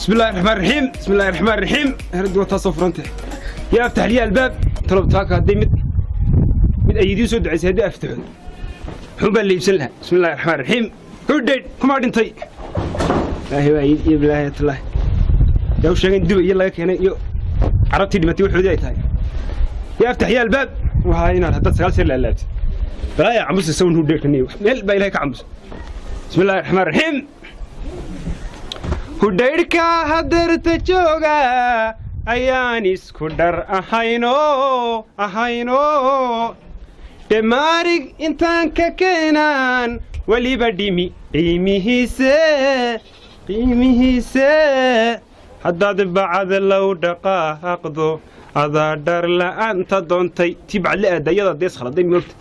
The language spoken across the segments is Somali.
بسم الله الرحمن الرحيم بسم الله الرحمن الرحيم هردوا تصفر انت يا افتح لي الباب طلب تاك هدي من ايدي سود عيسى هدي افتحه حب اللي يبسلها بسم الله الرحمن الرحيم هدي كما دنتي لا هو يا بالله الله لو شيغن دب يلا كان يو عربتي دمتي وحودي تاي يا افتح يا الباب وهاينا هدا سغال سير لا لا يا عمس سوون هدي كني ميل با الهي كعمس بسم الله الرحمن الرحيم hudhaydhka hadeerta jooga ayaan isku dhar ahayno dhamaarig intaan ka keenaan weliba dhimi qiimihiise haddaad bacad low dhaqaaqdo adaa dhar la'aanta doontay tii bacadle aadayada dees khaladay moogta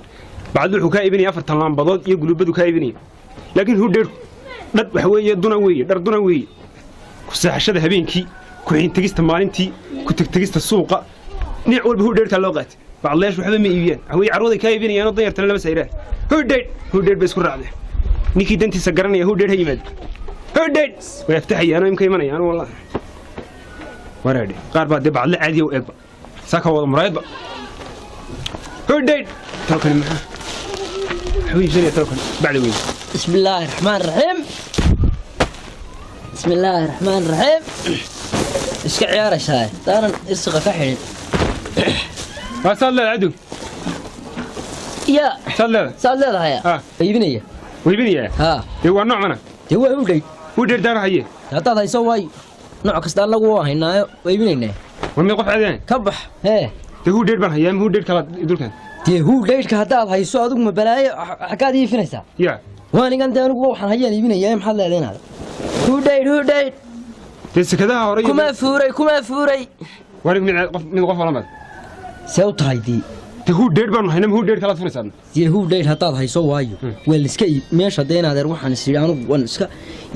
bacad wuxuu kaa iibinaya 4 lambadood iyo gulubadu kaa iibinaya laakiin hudhaydhku dhad waxa weeye duna weeye dhar duna weeye kusaxashada habeenkii ku xintagista maalintii ku tagtagista suuqa niic walba hudheerta loo qaatay bacleesh waxba ma iibiyaan way carwada ka iibinayaan oo danyarta lama sayraan hudheer bay isku raacday ninkii dantiisa garanaya hudheer ha yimaado hudheer way aftaxayaan imka imanayaan wallahi waraadi qaar baa bacle caadi oo eegba saaka wada muraayadba hudheer talkan ma حبيبي شنو توكل بعد وين بسم الله الرحمن الرحيم بسم الله الرحمن الرحيم ايش كعيارة شاي ترى ارسقه كحين ما صلى العدو يا صلى هيا ويبنيه ها هو نوع منه هو دار هي هذا يسوي نوع كسدان لو هينايو ويبنينه ومن قف عدين كبح هي هو دير بان هيام هو دير كلا يدول كان هو ديرka hadaad hayso adigu ma balaayo xaqaad iifinaysa ya waan inta anigu waxaan hayaan iibinayaa maxaa leedahay huu dheer deeskadaha hore kuma fuuray warig min qof lamad soo taaydi huu dheer baan hayna huu dheer kala furaysan huu dheer hadaad hayso waayo weel iska meesha deenadeer waxaan isii anigu waan iska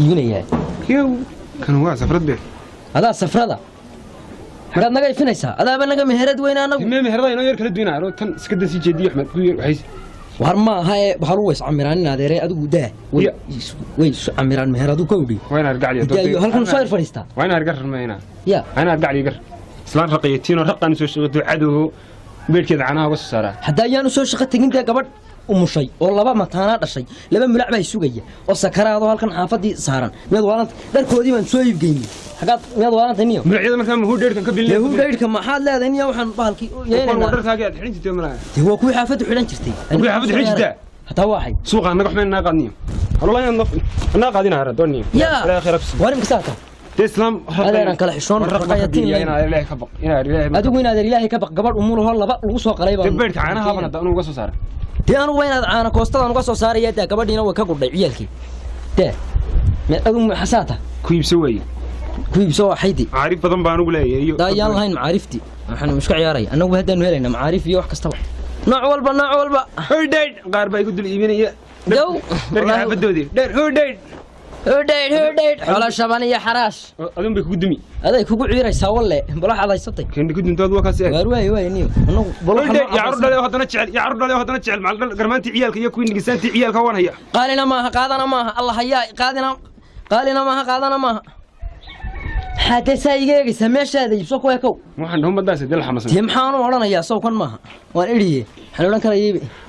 iibinayaa yow kan waa safrad beer adaa safrada hadaad naga ifinaysaa adaaba naga meherad weyn anagu meherada inoo yar kala duwanaa tan iska dansi jeediyo Axmed ku yar waxay war ma aha waxaan u iscamiraan adeeray adigu daa way iscamiraan meheradu ka udhi wayna argacliyo dadka halkan soo fariista wayna argar rumayna ya ana argacliyo gar islaan raqiyatiin oo raqan soo shaqado cadow beerkeeda canaha uga soo saaraa hadaa ayaan soo shaqo tagin gabadh umushay oo laba mataana dhashay laba mulac bay sugaya oo sakaraado halkan xaafadii saaran mid walad dharkoodii baan soo iibgeeyay hagaad mid walad niyo mulacyada markaa huu dheerkan ka bilay huu dheerka maxaad leedahay niyo waxaan bahalkii yeeynaa dharkaaga aad xidhan jirtay malaha waa kuwii xaafadu xidhan jirtay kuwii xaafadu xidhan jirtay hataa waxay suuqa naga xumeen qaadniyo wallahi ana qaadina hara dooniyo ilaahay khayr absi warim kasaata islaam adeeran kala xishoon raqayatiin ina ilaahay ka baq ina adigu ina ilaahay ka baq gabadh umul hor laba lagu soo qalay baan beerka caanaha baan hadda uga soo saaray anu waynaad caana koostada uga soo saaraya taa gabadhiina way ka gudhay ciyalkii adu xasaata ku iibso waxaydi maarif badan baan ugu leeyahay iyo daayaan lahayn maarifti waxaan iska ciyaaray anagu hadaan helayna maarif iyo wax kasta nooc walba hudheyd qaar bay ku dul iibinaya dow xaafadoodii dheer hudheyd xoolo shaban iyo xaraash adun bay kugu dumi aday kugu ciiraysaa walle balax adaysatay kan ku duntood waa kaas waay niyo anagu balax ya carur dhale hadana jecel macal garmaantii ciyalka iyo kuwii nigisaantii ciyalka waan haya qaalina maaha qaadana maaha allah hayaa qaalina maaha qaadana maaha hada saygeegisa meeshaada ibso ku ekow waxaan dhumadaas dil xamasan tii maxaan u oranayaa soo kan maaha waan iriye waxaan oran karaa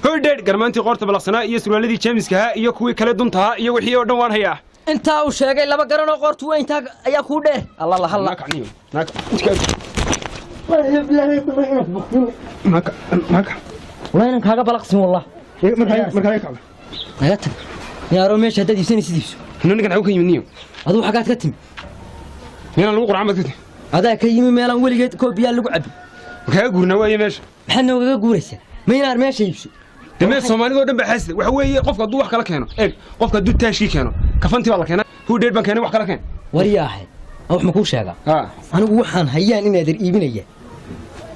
hudheyd garmaantii qoorta balaqsanaa iyo surwaaladii jeemiska iyo kuwii kale duntaa iyo wixii oo dhan waan hayaa inta uu sheegay laba garan oo qoortu weyn taag ayaa ku dheer allah la halla naka wayna kaaga balaqsin wallah markaa ka naga tag yaaro meesha dad ibsanaysidiisu ninkan xagu ka yimid aduu xagaad ka timi meelan lagu quraan badka adaa ka yimi meelan weligeed koobiyaal lagu cabi maxaa guurna waa meesha maxaa nooga guuraysa meenaar meesha iibso damee Soomaalidu dhan baa xasida waxa weeye qofka duu wax kala keeno qofka duu taashi keeno kafantii waa la keenay hudheyd baan keenay wax kala keen wariyaahay wax ma ku sheega anigu waxaan hayaan inaad iibinaya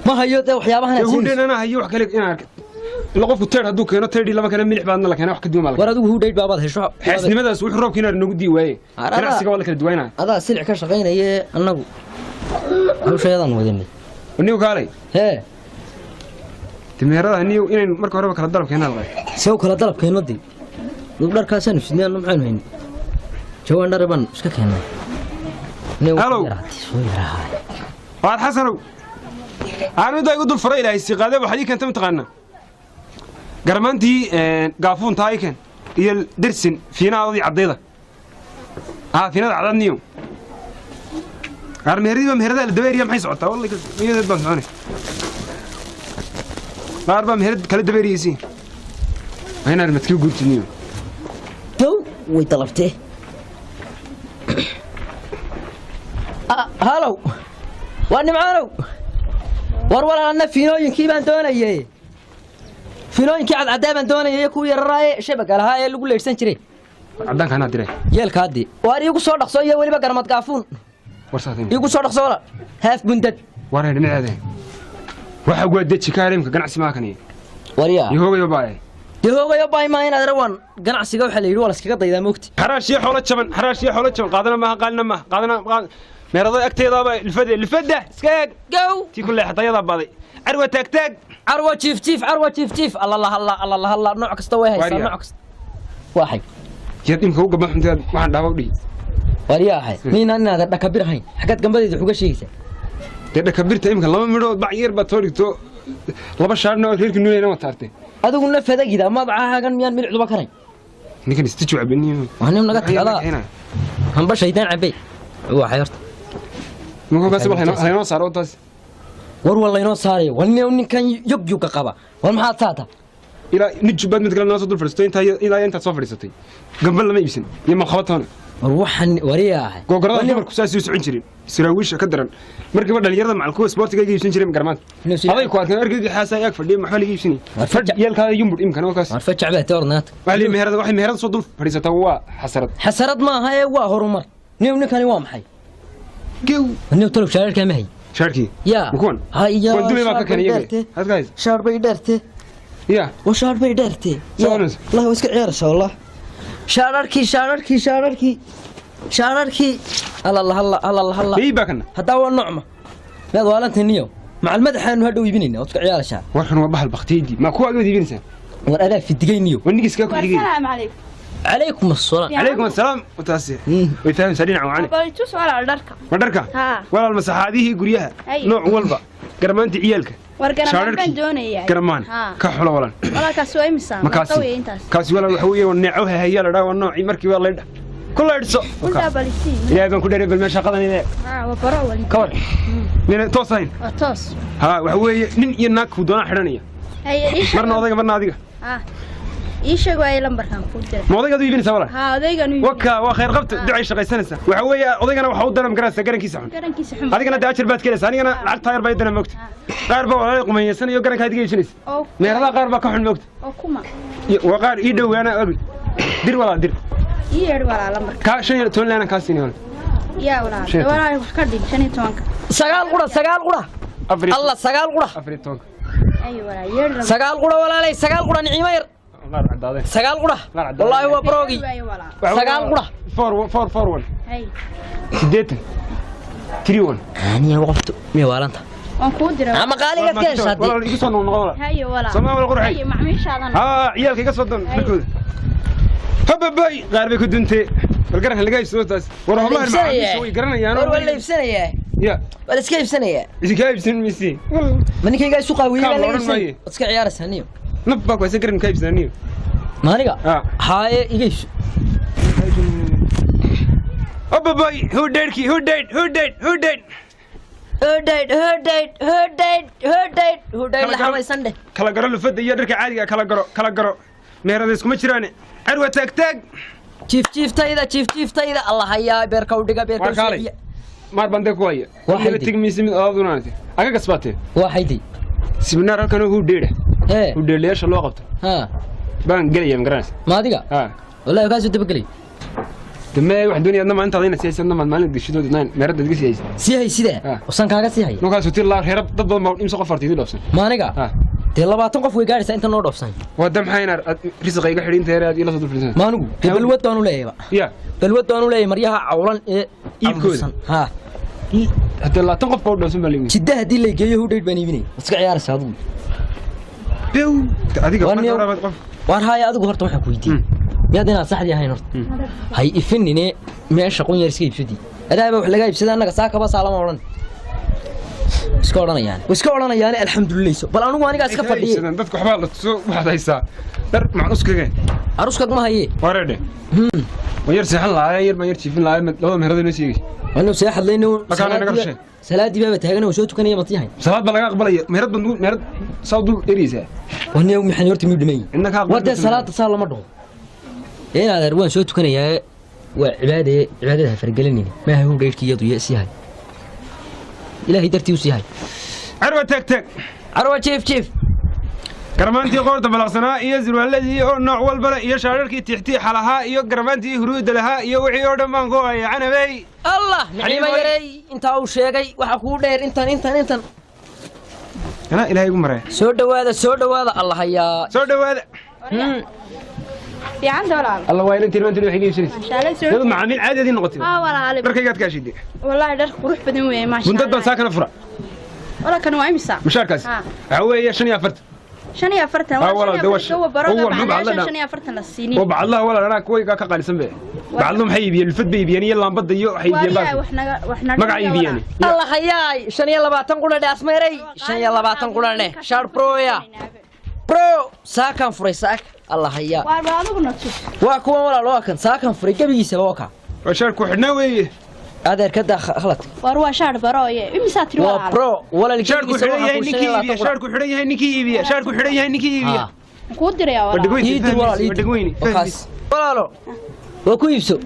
ma hayo waxyaabahan aad hudheyd ana hayo wax kale inaad ila qofku teer haduu keeno teer lama kale milix baadna la keenay wax ka duwan mal war adigu hudheyd baabaad hesho xasnimadaas wuxuu roobkiina nagu dii waaye ganacsiga wala kala duwanaa adaa silic ka shaqeynaya anagu hawshayadan wadinay anigu kaalay timeerada niyo inay marka hore kala dalab keenaan soo kala dalab keenadii dharkaasaan sideen maxaan hayn jawaan dharaban iska keenay هلو واد حسنو أنا دا يقول الفرق إلى استقالة وحدي كنت متقنا قرمانتي قافون تايكن هي الدرسن فينا هذه عضيضة فينا عضان نيو مهردة الدبيرية محي سعودها والله هي ذا بنسعوني أربع مهرد كل الدبيرية يسين هنا المتكيو قلت نيو تو ويطلبته هالو وأنا معانو ورولا أنا فينوين كيبان دوني فينوين كي عدابان دوني يكو يراي شبكة لها اللي يقول لي سنتري عدان كان هادري يالك هادي واري يقول صور دقصوية ولي بقى رمض قافون ورساتين يقول صور دقصولا هاف بندد ورا هنا هذا waxa ugu adeeg chikaarimka ganacsi ma kani wariya yahooga yobay ma inaad rawan ganacsiga waxa la yiri wala iskaga daydaa moogti xaraashiyo xoolo jaban qaadana ma qaadana meerada agteedaba ilfada iskaag gow ti kulli xatayada baday arwa taagtaag arwa jiif allah nooc kasta way haysaa nooc kasta waxay yadimka uga baxunteed waxaan dhaawdhi wariya miina inaad dhakabir hayn xagad gambadeeda xuga sheegaysa dadka kabirta imka laba midhood bacyir ba toorigto laba shaarna oo reerka nuuleena ma taartay adigu la fadagida ma bacaagan miyaan milcduba kanay ninkan istiiju cabiniyo waxaan naga tagada han ba shaydaan cabay waxa yarta nuko kaas waxay saaro taas war walla inoo saaray walna ninkan yog ka qaba war maxaad taata ila nijbad mid kale naasoo dul fadhiistay inta soo fadhiisatay gambal lama iibsan iyo ma qabatoona waxaan wariyahay googorada dumarku saas u socon jireen siraawiisha ka daran markii dhalinyarada macalku sportiga ay iibsan jireen garmaad aday ku arkay argagii xaasa ay fadhiyo maxaa la iibsanay fadh yeelkaada yumbud imkan oo kaas war fajc baa toornaad waxay meherada soo dul fadhiisata waa xasarad ma aha ee waa horumar ninkani waa maxay gow tolo shaarka ma hay shaarki ya mukuwan haya wadumay baa ka kaniyay hadgays shaar bay dheertay ya shaar bay dheertay allah iska ciyaaraysa wallah شاركي الله اي باكنا هذا هو النعمه ماذا والنت نيو مع المدح انه هدو يبيننا وتك عيال شعر waxan waa bahal baqtiidi ma ku agad yibinaysan war adaa fi digayniyo wanigis ka ku xigay السلام عليكم عليكم السلام عليكم السلام وتاسي ويفهم سريع وعاني بلتوس ولا دركا ودركا ولا المساحاديه غريها نوع walba garmaanti ciyalka wargarmaan doonayay garmaan ka xulo walan wala ka soo imisa ma qaway intaas kaasi wala waxa weeye neeco hayaa la dhaw nooci markii waa leedha كل يرسو كلها بالسين يا بن كل ربل ماشي قدني ذا وبرا ولي كور من توصين توص ها وحوي نين يناك ودنا خدانيا هي ايش مرنا odayga marna adiga ايش واي لمبركان ku jira ma odayga adu ibinaysa wala ha odaygan waka waa khayr qabta ducay shaqaysanaysa waxa weeye odaygana waxa uu daram garaysa garankiisa xun adigana daajir baad keenaysa anigana lacag taayar bay dana moogta qaar ba walaal qumaysan iyo garanka adiga iibsanaysa meerada qaar ba ka xun moogta oo kuma waa qaar ii dhawaana abi dir wala dir yeer wala lambar ka shan iyo toban lana ka siinay يا ولاد ولا wax ka dhig 15 sagaal qura Allah sagaal qura 15 ay wala yeer sagaal qura walaalay sagaal qura niciimo yar sagaal qura wallahi waa brogi sagaal qura 441 hay sideetan 31 ani waqti mi waalanta waan ku diray ama qaaliga ka heshaday wala igu soo noqon hay wala sama wala qurxay hay macmiishaadan ciyalka iga soo doon markooda hababay qaar bay ku duntay balgaran laga haysto taas war wallahi ma way garanayaan war wala ibsanaya ya wala iska ibsanaya iska ibsan misi manikayga suuqa weeyay la ibsan iska ciyaaraysanniyo nabba ku isan karin ka ibsaniyo maaniga haaye igaysh hababay who dead la xamaysan dheh kala garo lufada iyo dharka caadiga kala garo meerada iskuma jiraan arwa taag jiiftayda Allah hayaa beerka u dhiga beerka soo maar bande ku haya waxa tigmiisi mid aadunante aga gasbatay waxaydi sibinaar halkan uu dheeleesha loo qabto baan galay magaras maadiga wallahi kaas dib galay damay wax dunyada ma inta adina siyaasada maalin dishidood naan meerada digsiyays sida wasan kaaga sii hay nukaas uu tilaa reerab dad badan ma imso qof fartidi dhoofsan maaniga dee 20 qof way gaaraysaa inta noo dhoofsan wada maxayna risqiga xidhin teeraad ila soo dulfilsan maanigu balwad doonu leeyahay ya balwad doonu leeyahay maryaha cawlan ee iibkooda hadda 20 qof oo dhoofsan balimi jidda hadii la geeyo hu dheed baan iibinay iska ciyaaraysaa adigu bew adiga qof waan haaya adigu horta waxaan ku weydiiyay miyaad inaad saxdii ahayn horta hay ifinine meesha qon yar iska iibsadii adaaba wax laga iibsaday annaga saakaba saalama odhan iska odhanayaan alxamdulilah bal aniga iska fadhiyay dadku waxbaa la soo waxaysaa dar macuskage aruskag ma haye wareede wayar saxan lahaayeen yar ma yar jiifin lahaayeen laba meherad inoo siiyay wanu seexad leeyno salaadi baba taagana soo tukanaya matiyahay salaad baa laga aqbalaya meherad sawdu eriisa wani maxan horta mi dhimay wada salaada salama dhaw inaad arwaan soo tukanaya waa cibaadada fargelinina ma aha uu dheerkiyadu yeesihay ilaahay dartii u siihay arwa tag arwa jiif garmaantii qoorta balaqsanaa iyo zirwaaladii oo nooc walba iyo shaararkii tixtiixa lahaa iyo garmaantii huruuda lahaa iyo wixii oo dhammaan ku ay canabay allah nacima yaray inta uu sheegay waxa ku dheer intan ana ilaahay ugu maray soo dhawaada allah ayaa soo dhawaada fiican walaal الله وين انت انت waxay geeysan dad macaamiil caadi ah noqotay walaal markaygaad ka shidey wallahi dhar qurux badan weey ma sha Allah buntada saakana fura wala kan waa imisa mushaarkaas waxa weeye 45 wala dawash oo barada 45 la siini oo bacad Allah wala ana kuwayga ka qaalisan bee bacadlu maxay iibiyeen lifad bay iibiyeen iyo laambada iyo waxay iibiyeen waxna magac iibiyeen Allah hayaay 25 qulade asmeeray 25 qulade shar proya pro saakan furay saak الله هيا waa kuwa walaal waa kan saakan furay gabigiisa loo ka waa shaar ku xidhnaa weeye adeer ka khalad waa shaar barooye imisa tiri walaal waa pro walaal shaar ku xidhan yahay ninkii iibiya ku diray walaal walaalo waa ku iibso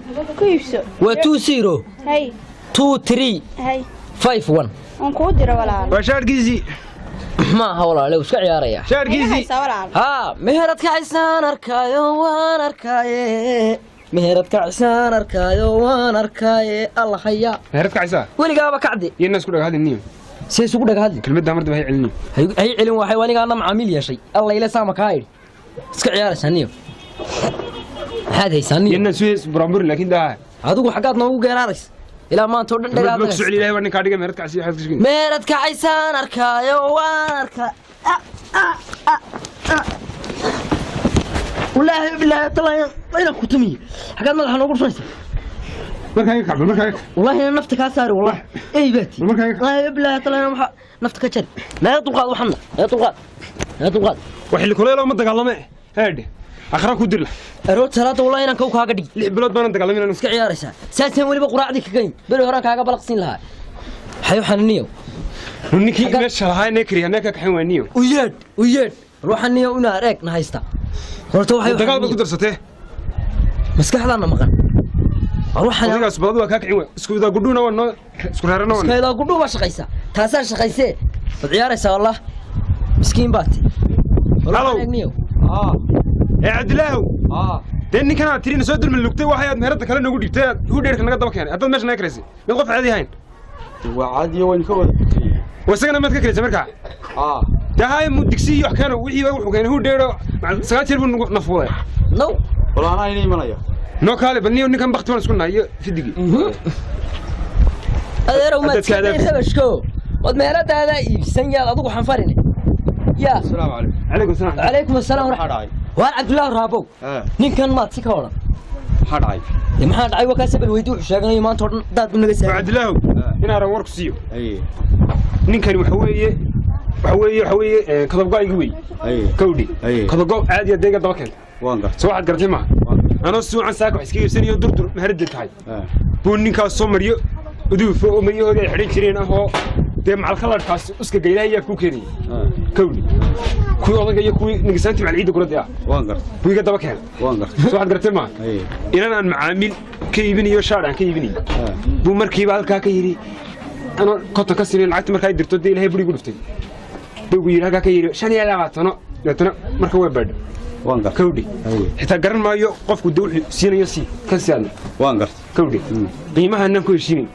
waa 20 hay 23 hay 51 on ku diray walaal waa shaarkiisi ما هو ولا لو اسكع ياريا شاركيزي ها مهرتك عسان اركايو وان اركاي مهرتك عسان اركايو وان اركاي الله خيا مهرتك عسان ولقابا كعدي يا الناس كلها هذه النية سيسو كلها هذه كلمتها مرد هي علني هي علم waxay waniga ana macaamil yeeshay Allah ila saama kaayir iska ciyaaraysanniyo hada haysanniyo inna suus brambur laakiin daa adigu xaqaad noogu geeraarays ila maanta oo dhan dhagaad ma soo ilaahay waan ka dhiga meeradka casiyo xad kishkin meeradka aysan arkaayo waan arka wallahi billahi talaa ina kutumi xaqaad madaxa noogu dhufaysa markaa wallahi ina nafta ka saari wallahi ay baati wallahi billahi talaa waxa nafta ka jar meerad duqaad waxna meerad wax li kuleelo ma dagaalame heed akhra ku dir la arood salaada wallahi inaan koow kaaga dhig lix bilood baan dagaalamin iska ciyaaraysaa saasan waliba quraacdi ka gayn bari horaan kaaga balaqsin lahaa hayo xanniyo ninkii meesha lahaa neekri anaka ka xawaaniyo u yeed ruuxaniyo una areeg na haysta horta waxay dagaal ku darsatay maskaxdaana maqan ruuxaniyo adiga asbaad waa ka kicin isku wada gudhuna waa isku reerana waa iska ila gudhu ba shaqaysa taasaan shaqaysee wad ciyaaraysaa wallah miskiin baati halo عبد الله دني كان ترين سود من لقطة واحد مهرة كلا نقول دكتور هو ديرك نقدر بكين أنت مش ناكرسي نقف عادي هين وعادي وين كود وسجنا ما تكرسي مركع ده هاي مدكسي يحكينا وحي وحكينا هو ديره مع ساعات يربون نفوضه نو والله أنا إني ملايا نو كالي بني وني كان بختمان سكنا هي في الدقيق هذا روما تسكو قد مهرة هذا يسنجل أضوء حنفرني يا السلام عليكم عليكم السلام عليكم السلام ورحمة الله وأنا عبد الله رابو نين كان ما تسكوله حراي ما حد عيوة كسب الويدو شغلني ما تورن داد من الجسم عبد الله هنا رورك سيو أي نين كان وحوي كذا قاي قوي كودي كذا قاي عادي دقيقة دبكين وانقر سواء قرتي ما أنا السوق عن ساق حسكي سنيو دردر مهردت هاي بونين كاس سومريو ودو فوق مريو هذا حرين شرين أهو ده مع الخلر كاس أسك جيلاه يا كوكيني كودي كوي أظن جاي كوي نقسنتي مع العيد كرة يا وانقر بوي قد بكين وانقر سواء قرتي ما إن أنا معامل كيبني يشارع كيبني بومركي بعد كاكيري أنا كنت كسرين العتمة كاي درتو دي لهي بري قلفتي بوي هكا كاكيري شان يلا عتنا لتنا مركوي برد وانقر كودي حتى قرن ما يقف قدوح سين يسي كسيان وانقر كودي قيمها أنكو يشيني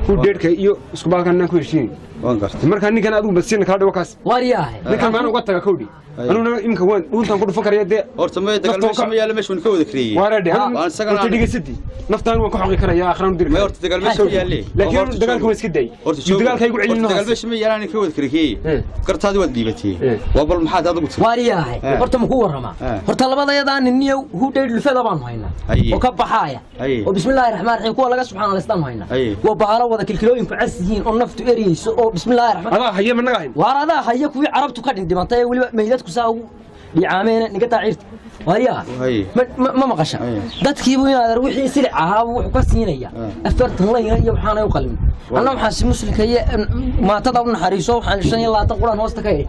هو ديرك يو سكباك أنكو يشيني waan gartay marka ninkan adigu badsiin kala dhawo kaas wariyaahay ninkan maan uga taga kowdhi anuna imka waan dhuntan ku dhufan kariya de horta ma dagaalmeesha ma yaala meesha ka wada kreeyay wareedi waan sagana dhigisadi naftaan waan ku xoqi karaya akhran dir ma horta dagaalmeesha yaale laakiin dagaalku waa iska day dagaalka ay ugu celin dagaalmeesha ma yaala ka wada kreeyay qartaadi wad dhiibatay waa bal maxaad adigu wariyaahay horta ma ku warama horta labadayada ninniyow hudheed lufada baan haynaa oo ka baxaaya oo bismillaahir rahmaanir rahiim kuwa laga subxaanallaah istaan haynaa waa baala wada kilkilooyin ku casyiin oo naftu eriyayso oo bismillaahir rahmaan adaa haye ma naga hayn waarada haye kuwi carabtu ka dhintay waliba meydadku saa ugu dhicaameen niga taacirta wariyaa ma maqasha dadkiibu inaad wixii silic ahaa wuxuu ka siinaya afartan la iyo waxaan ay u qalmin anna waxaan si muslimka iyo maatada u naxariiso waxaan 25 quran hoosta ka yeey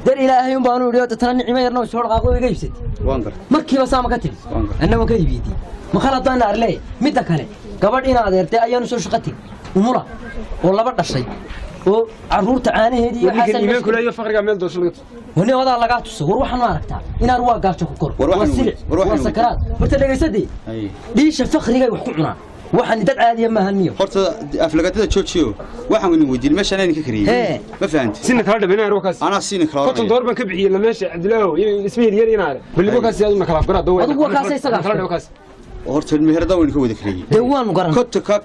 dar ilaahay un baan u yiri tan nicmo yarna soo dhaqaaqo iga iibsatay markiiba saama ka tiri annagu ka iibiyay ma khaladaan arlay midda kale gabadh ina adeertay ayaan soo shaqatay umura oo laba dhashay oo caruurta caanaheedii waxa san iimaan kuleeyo faqriga meel doosho laga wani wada laga tuso war waxaan ma aragtaa inaan waa gaajo ku kor waa silic waa sakaraad horta dhageysadii dhiisha faqriga wax ku cunaa waxaan dad caadi ma ahaniyo horta aflagaadada joojiyo waxaan weyn weydiin meeshaan ay ka kariyay ma fahanti sinna kala dhabeynaa rookaas ana siin kala konton door ban ka bixiyay la meesha Cabdilaaho ismiir yar inaar wali rookaas yaad ma kala afgarad dawada adigu kaas isaga kala rookaas horta meherada weyn ka wada kariyay dawaan garan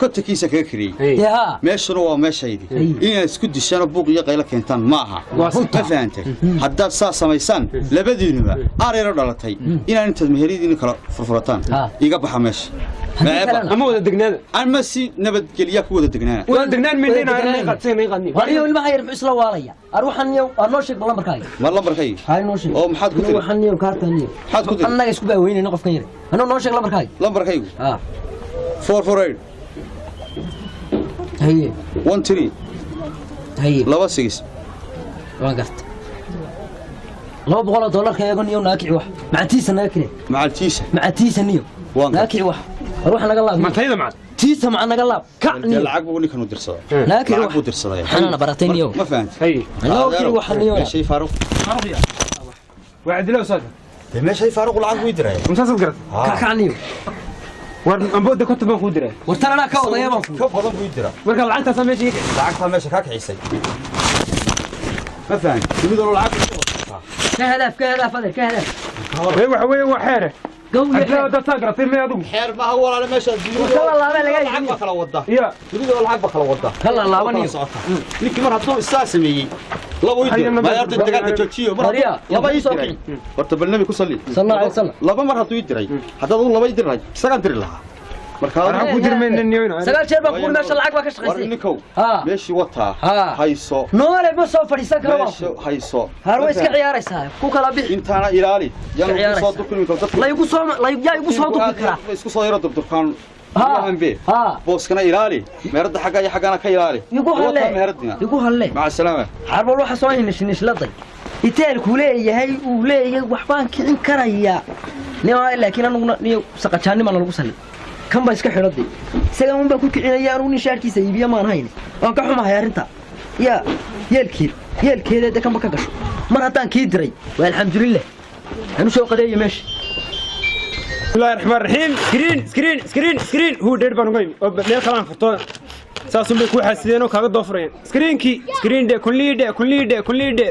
kotta kiisa ka kariyay yaa meeshuna waa meeshaydi in isku dishaan buuq iyo qaylo keentaan ma aha ma fahanti hadda saa samaysan labadiinuba areero dhalatay inaan inta meheradiina kala furfurataan iga baxa meesha ama wada degnaada ama si nabadgelya ku wada degnaana wada degnaan meelina aan qadsanay qadni wariyo ilma hayr isla waalaya aruuxan iyo noo sheeg lambarkaaga ma lambarkaaga hay noo sheeg oo maxaad ku tiri waxan iyo kaartaniyo maxaad ku tiri annaga isku baaweynayna qofkan yar anoo noo sheeg lambarkaaga 448 haye 13 haye 26 waan garta $200 ka yagan iyo naakici wax macaatiisa naakire macaatiisa niyo naakici wax ruux naga laab ma tayda macad tiisa ma naga laab ka niyo lacag buu ninkan u dirsaday naakici wax buu dirsaday xanana baratay niyo ma fahanti haye naakici wax niyo shay faaruq ya Cabdilaaho saaka meeshay faaruq lacag buu diray musaasad garad ka niyo war ambooda konton baan ku diray war tarana ka wadaya baan ka badan buu diray marka lacagta meesha ka kixisay ma fahanti midoo lacag كهدف هذا كهدف وحوي وحيره قوي ده تقرا ما ادو خير ما هو ولا ماشي والله ما لقى العقب كلا ودا يا تريد العقب كلا ودا كلا الله وني لك مره تو استاسمي لو يد ما يرد الدقال جوجيو مره لبا يدري ورت بالنبي كصلي صلى الله عليه وسلم لبا مره تو يدري هذا لبا يدري سغان تري لها marka ku dirmeynayna sagaal jeer baan ku meesha lacag baa ka shaqeysay warnikow meeshi wata hayso noole ma soo fadhiisan karo meeshi hayso harwa iska ciyaaraysaa ku kala bixi intaana ilaali yaan soo dukin dadka la igu soo dukin kara isku soo yaro durkaan booskana ilaali meerada xagga iyo xaggana ka ilaali igu halle maca salaama harba waxa soo nishladay iteelku leeyahay uu leeyahay wax baan kicin karaya laakiin anuguna niyo saqajaanima lagu salay kan ba iska xidhaday isaga un baa ku kicinaya anigu nin shaarkiisa iibiya maan hayn waan ka xumahay arrinta ya yeelkeeda kan ba ka gasho mar haddaan kii diray waa alxamdulilah anu soo qadeeyo meesha bismillahir rahmaanir rahiim screen huu dheer baan uga yimi oo meel kalaan furto saasun bay ku xasideen oo kaaga doofrayeen screen de kulliide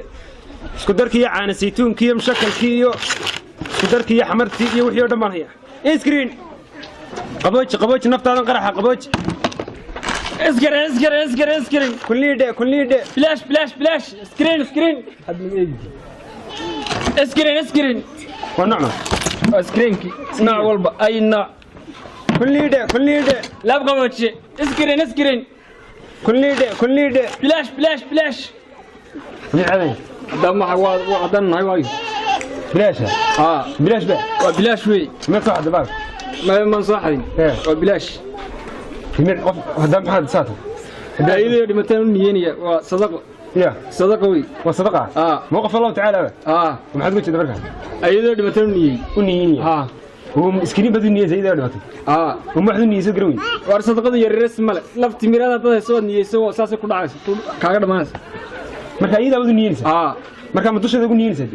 isku darkii iyo caana saytuunkii iyo mushakalkii iyo isku darkii iyo xamartii iyo wixii oo dhan baan hayaa screen قبوج نفتان قرحة قبوج اسكرين كليدة فلاش سكرين اسكرين ونعم اسكرينكي نوع والبا اي نوع كليدة لا بقبوج اسكرين كليدة فلاش نعم دم وعدنا هاي بلاش بلاش بقى بلاش وي ما صاحب بقى ما صاحي وبلاش هذا محل ساتر هذا يدي مثلا نينيا وصدقه يا صدقوي وصدقه موقف الله تعالى وما حد قلت دبرك ايدي مثلا نينيا هو مسكين بدو نيه زي ده دبرك وما حد نيه سغروي war sadaqada yar resmal lafti mirada dad soo niyeyso saas ku dhacayso kaaga dhamaas marka iyada wadu niyeysa marka ma dushada ugu niyeysa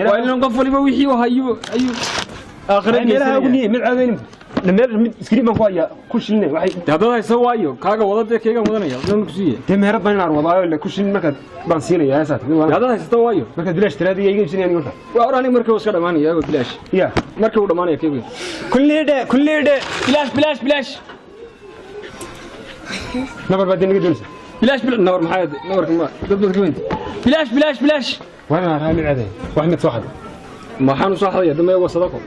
waa in qof waliba wixii uu hayo ayu آخر النية لا أغنية من عادين مير سكرين ما كويا كوشلنا واحد هذا يسويه كاغا وضد كيغا مدنيا لانه كسيه تمهرت بين الوضع ولا كوشل ما كان بانسينا يا اسات هذا يسويه ما كان بلاش ترى هذه يجي سنين يقول وأراني مركب وسكر دماني يا بلاش يا مركب دماني كيف كل ده بلاش نبر بعدين نقدر بلاش نور محايد نور كمان ضد كمان بلاش وانا رامي العدي واحد واحد ما حانو صح يا دم يو صدقه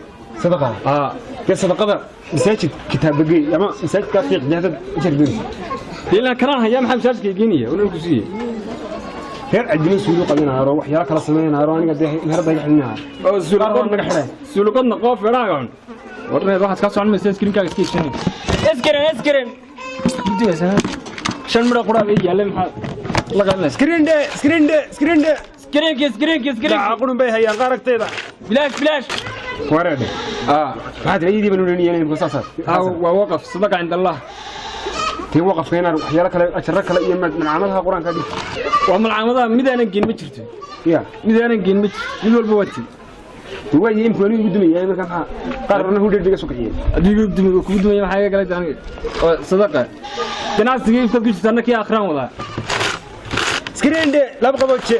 يا صدقه مساجد كتاب بقي يا ما مساجد كافي جهاد جردين إلا كراها يا محمد مساجد كيجينيه ولا كسيه غير عندنا سلوك قلنا روح يا كلا سمينا رواني قد هرب يحلنا سلوك نقاف راعون ورنا واحد كاسو عن مساجد كريم كاس كيشني اسكرين بدي بس شن مرة قرابي يلا محمد الله قالنا سكرين ده سكرين عقلهم بها يا غارك تيدا بلاش ورد هذا يجي من يعني القصاصات ووقف صدق عند الله في وقف هنا وحيالك اشرك لا من عملها قران كدي ومن عملها ميدانا جين ما جرتو يا ميدانا جين ما مid walba wati waa yimid wali ugu dumay marka maxaa qarna hu dhigay suuqiyay adigu dumay ku dumay waxa ay galay aniga oo sadaqa ganacsiga ifka ku jirtana ki akhran wada سكرين ده لاب قبوتشي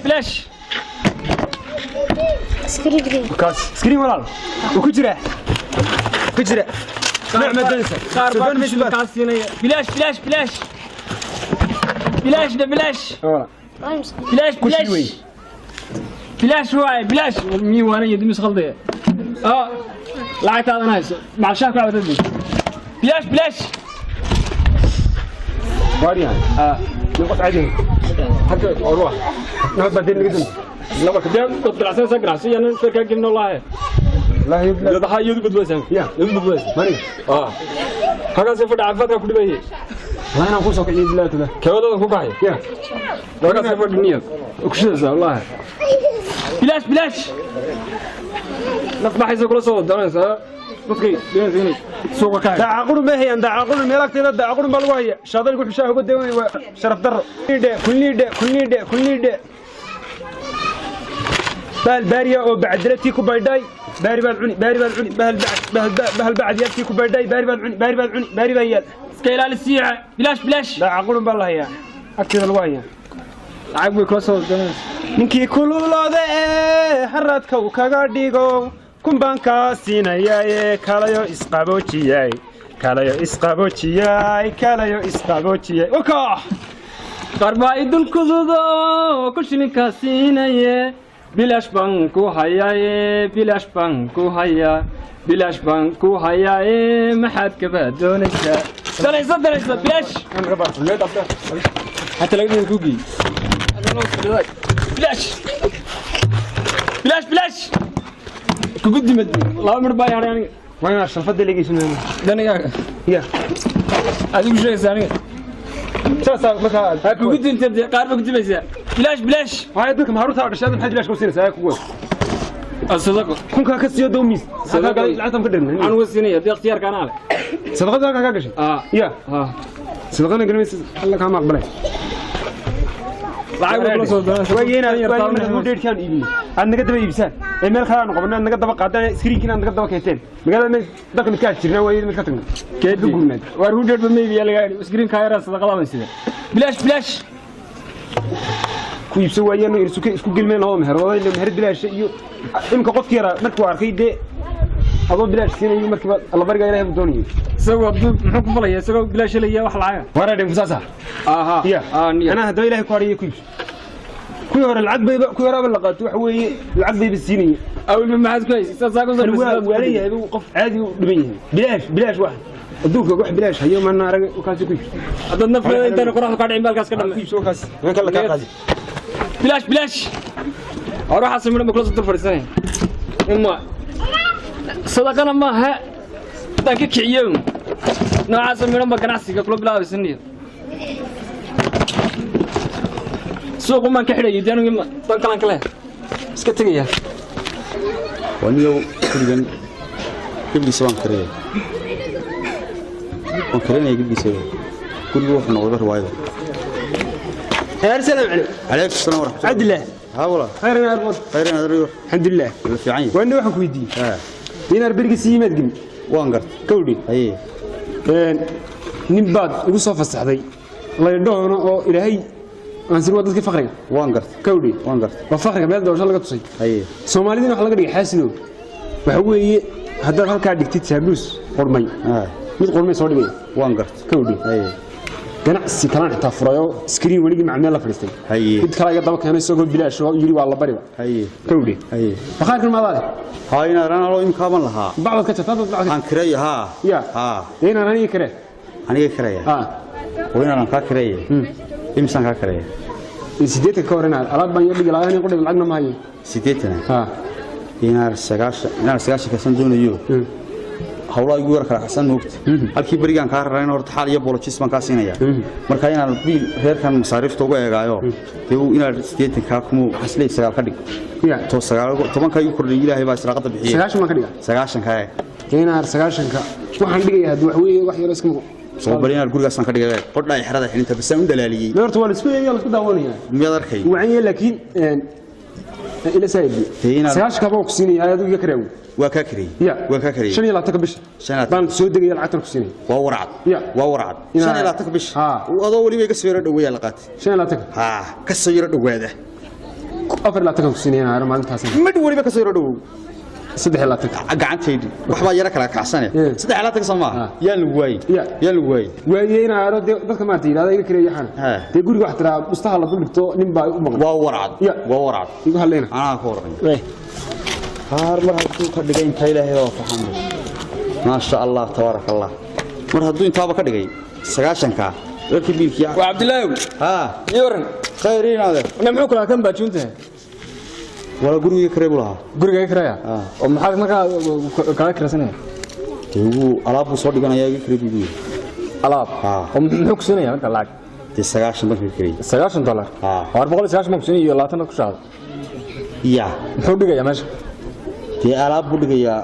بلاش سكرين ولا وكجرة نعم الدنسة صار مش كاسينية بلاش بلاش مي وانا يدي مسخلدي لعيت هذا ناس مع الشاك على تدي بلاش واريان نقطع عادي حتى اروح نقعد بعدين نقدم لما كده تطلع اساسا قراسي انا فكر قلنا والله لا يبلا ده هاي يد بدوس يا يد بدوس ماني هذا سيف دعفه كل بيه والله انا اقول سوق عيد لا تلا كولا كو باي يا هذا سيف الدنيا وكشز والله بلاش نصبح يسوق صوت درنسا dadkay deegaanka suuqa ka daacaqul ma hayaan daacaqul meelagteeda daacaqul bal waaya shaqada ku xishaa ugu deeway waa sharaf dar kulliide bal baariya oo bacdalati ku bayday baari baan cuni bahal bacd yadki ku bayday baari baan cuni baari baan yal iska ilaali siica bلاش daacaqul bal hayaa agteeda waaya lacag way kula soo danaysaa ninkii kululooda ee haradka uu kaga dhigo kumbaan ka siinayay kalayo isqaboojiyay oka qarba idul kududo kushini ka siinaye bilash banku hayaye maxad ka baadoonaysa danaysa bilash aan raba leed abda hatta laga ku gi bilash كقدمت لا أمر باي هرياني وين الشرفة اللي جيسنا دنيا يا هذيك شيء ثاني سا مثلا كقدمت أنت قارب كقدمت بلاش هاي دوك مهروت على الشهادة محد بلاش كوسينة سايق قوة الصدقة كون كاكس يا دوميس صدقة العتم كدرنا عن وسينية دي اختيار كان على صدقة ذاك كاكش يا صدقة نقول الله كان مقبله وين ودير كان يبي أنا قد بيبسان المال خلنا قبلنا أنا قد بقعدنا سكرين أنا قد بكيتين بقول من ذاك مكاشرنا وين مكتبنا كيف قلنا وارودر بمية يلا سكرين كايرة صدقة الله مسيدا بلاش كويس سوى يعني يرسوك قل من هو مهر والله مهر بلاش يو إمك قف كيرا مركب عرقيد أظن بلاش سنة يوم مركب الله برجع إليه بدوني سوى محكم فلاه سوى بلاش اللي هي واحد العيا ورا دم فساسة يا أنا هدوي له كاري كويس كيور العقبة كيور باللقات وحوي العقبة بالسينية أول ما معز كويس ساقون صار وعليه وقف عادي ودبيه بلاش واحد الدوق واحد بلاش هيوم أنا رجع وكاس كويس هذا النفل أنت نقرأ قاعد عمال كاس كلام كويس وكاس ما كلا كاس بلاش أروح أسمع لهم بكرة الطفل الثاني إما صدقنا ما ها ذاك كيوم نوع أسمع لهم بكناسي كلوا بلا بسنية سوق ما كحرة يدينو يما طنقلان كله سكتيجيا ونيو كلين قبل سوان كريه وكرينا قبل سوى كل يوم نقول رواية السلام عليكم عليكم السلام ورحمة الله عدله ها والله خير انا اربط خير انا ادري الحمد لله في عين وانا waxaan ku weydiiyay ها dinar bergi siimad gin waan gart kawdi ay nin baad ugu soo fasaxday la yidhoono oo ilaahay aan sir wadadka faqriga waan gart kawdi waan gart waa faqriga meel doosho laga tusay ay Soomaalidina wax laga dhigay xaasino waxa weeye haddaad halkaa dhigtid saabuus qormay mid qormay soo dhigay waan gart kawdi ay ganacsi kalaan xitaa furayo screen weligii macmeel la fadhiistay mid kale iga daba keenay isagoo bilaash oo yiri waa la bari ay kawdi ay bakhaarkan maadaale hayna rana loo imkaaban lahaa bacdad ka jaftada bacdad aan kiray ha ya ha ina aniga kare aniga kiray ha wayna aan ka kiray imsan ka kiray sideedka ka horena alaab baan yadhigi lahayn qodhay lacagna ma hayo sideedna ha ina sagaasha ka san doonayo hawlaha igu yar kala xasan noogta halkii barigan ka rarayna horta xal iyo bolojis baan ka siinaya marka inaan biil reerkan masaariifta uga eegaayo uu inaad sideedka ka kumo xaslay sagaal ka dhig ya to sagaal tobanka igu kordhay ilaahay baa israaqada bixiyay sagaashan ma ka dhiga sagaashan ka inaar sagaashanka waxaan dhigayaa hadii wax weeye wax yar iska muuqdo soo bariyaan gurigaas aan ka dhigay qodhay xirada xilinta bas aan dalaaliyay horta waa la isku yeeyay la isku daawanaya miyaad arkay waxaan laakiin ila saayid sagaashka baa ku siinaya adigu iga kareew waa ka kariyay waa ka kariyay 25 bish baan soo degay lacagtan ku siinay waa warcad waa warcad 25 bish adoo waliba iga soo yara dhaweeyaa la qaatay 25 ha ka soo yara dhawaada 4 ku siinay aan maalintaas mid waliba ka soo yara dhawow 3 gacantaydi waxba yara kala kacsane 3 Soomaa yaa lagu waayay waayayna aaro dadka ma tiiraada iga kareeyaan de guriga wax tiraa mustaha la dhigto nin baa u maqan waa warcad igu haleena ana ka warqay har mar haduu ka dhigay inta ilaahay oo fahamay ma sha Allah tabarakallah mar haduu intaaba ka dhigay 9ka dadkii biilkiya waa Abdullaahi ha yoran khayriinaade namxu kala kan baajunta wala guriga kareebulaha guriga kareeya oo maxaa markaa kala kirsanay uu alaab soo dhiganaya iga kareebiyo alaab oo muxuu ku siinaya marka lacag 9 dadkii kareey $90 waa 490 ma ku siinay iyo 20 ku shaado ya muxuu dhigaya meesha dee alaab buu dhigayaa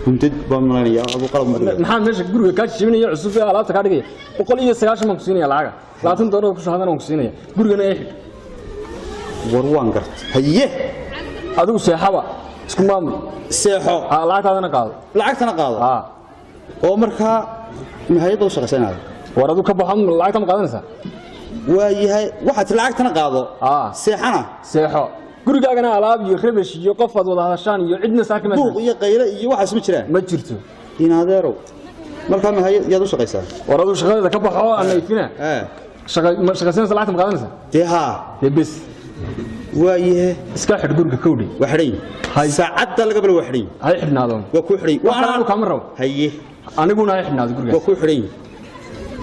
kuntid baan malanaya abu qalab maxaa meesha guriga ka jibinaya cusub ee alaabta ka dhigaya 190 ma ku siinaya lacag $20 ku shaadana ku siinaya gurigana ay warwaan gart haye adigu seexaba isku maamul seexo lacagtana qaado oo markaa mahayad oo shaqaysanaa war adigu ka baxan lacagta ma qaadanaysa waayahay waxaad lacagtana qaado seexana seexo gurigaagana alaab iyo rebesh iyo qof aad wada hadashaan iyo cidna saakima buuq iyo qaylo iyo waxaas ma jiraan ma jirto in adeero markaa mahayad yaad u shaqaysaa war adigu shaqada ka baxo aan leeyfina shaqaysanaysa lacagta ma qaadanaysa dee bes waayahay iska xid guriga kowdhi waxay saacada laga bal waxay hay xidnaadon waa ku xidhay waxaan ka maro haye aniguna hay xidnaad guriga waa ku xidhay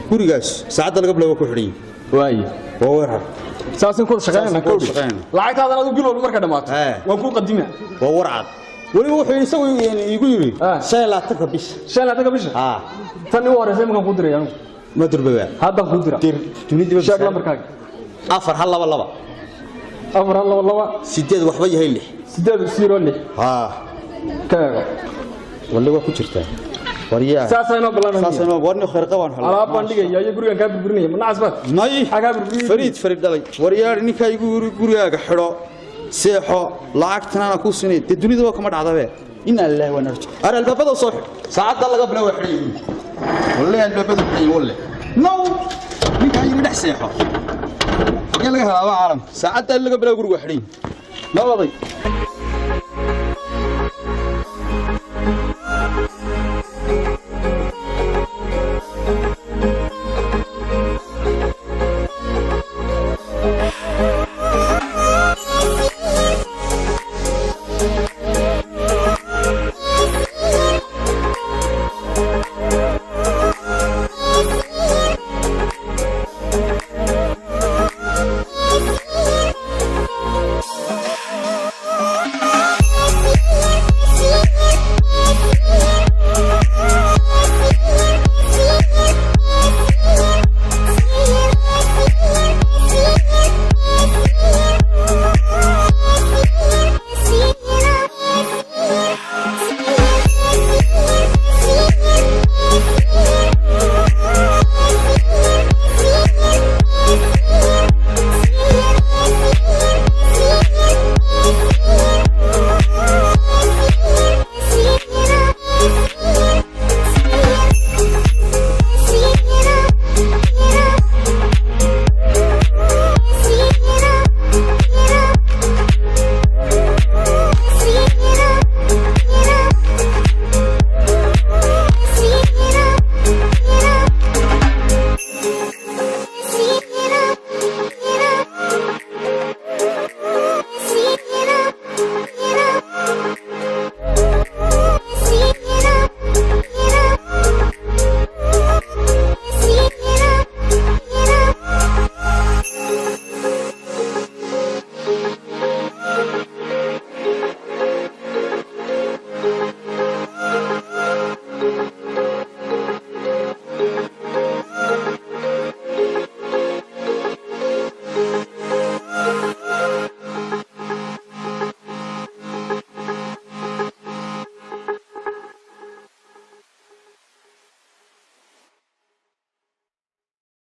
gurigaas saacada laga bal waa ku xidhay waaye waa warar saasin ku shaqeynaa kowdhi lacagtaada adigu bil walba marka dhamaato waa ku qadima waa warcad waliba wuxuu isagu igu yiri 25 bish 25 bish tan u horeysay markaan ku diray anigu ma durbaa hadda ku dira dir dunida sheeg lambarkaaga 4 afar laba sideed waxba yahay 6 kaaga wali waa ku jirtaa wariyaa saasayno balanayno warni khayr qabaan alaab baan dhigaya iyo gurigan ka burburinaya ma nacasbad may xaga burburinaya fariid dalay wariyaa ninka igu gurigaaga xidho seexo lacagtana ku sinay dunida waa kama dhacdabe in Allah wa narji ara albabada soo saacada laga bilaw xidhay wallahi albabada xidhay wallahi no ninka igu dhex seexo laga helaa caalam saacada laga bilaw guriga xidhay nabaday